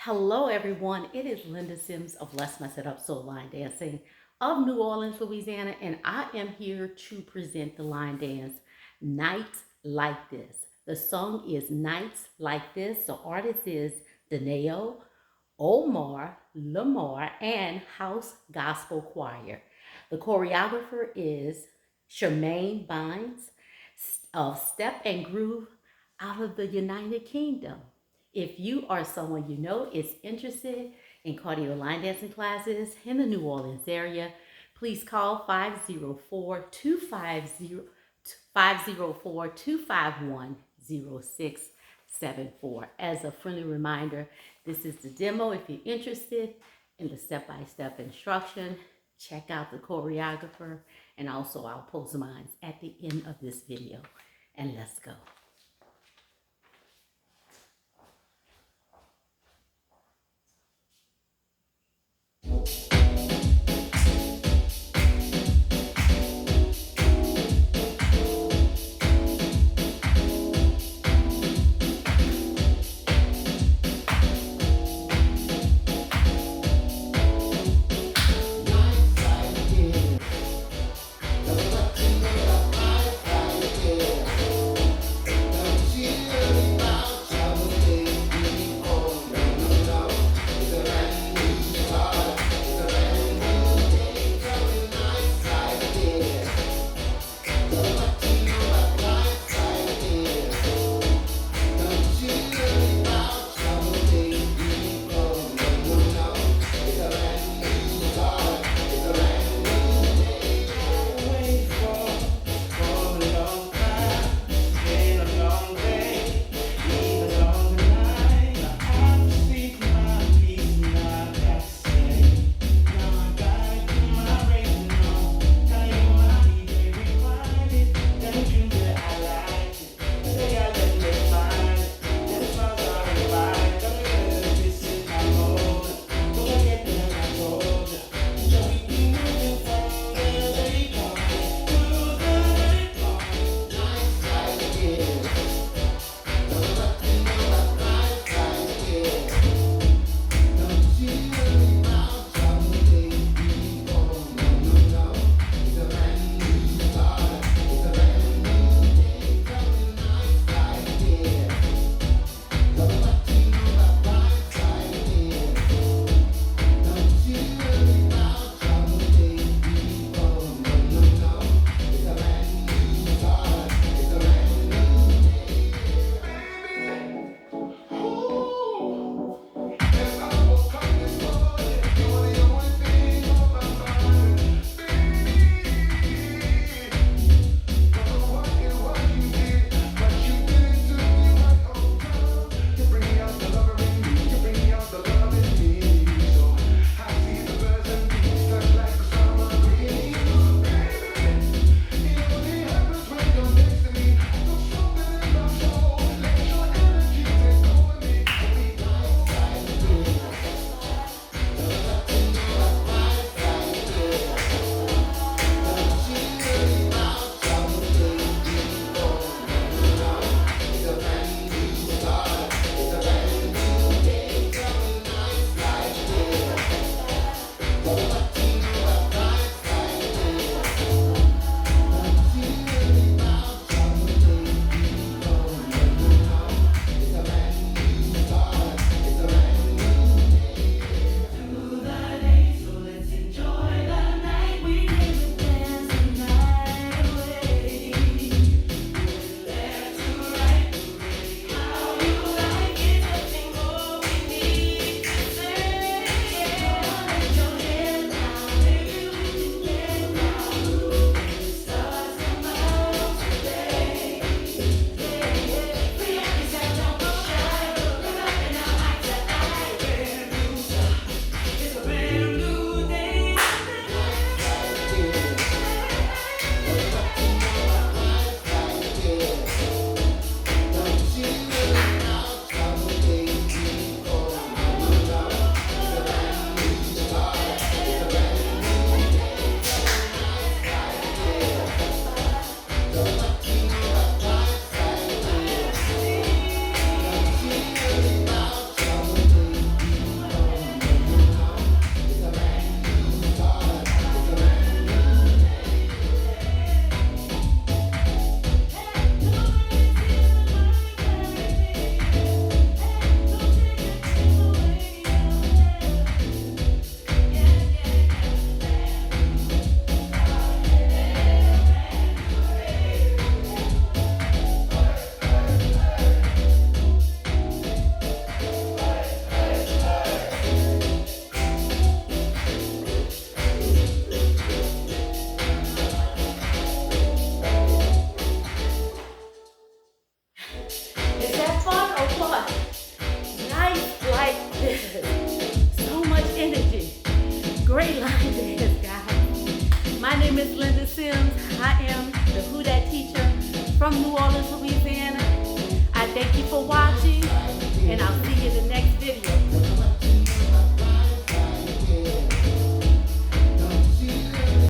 Hello everyone, it is Linda Sims of Let's Mess It Up Soul Line Dancing of New Orleans, Louisiana, and I am here to present the line dance Nights Like This. The song is Nights Like This. The artist is DONAE'O, OMAR, LEMAR, and House Gospel Choir. The choreographer is CHARMAINE of Step and Groove out of the United Kingdom. If you or someone you know is interested in cardio line dancing classes in the New Orleans area, please call 504-251-0674. As a friendly reminder, this is the demo. If you're interested in the step-by-step instruction, check out the choreographer, and also I'll post mine at the end of this video. And let's go.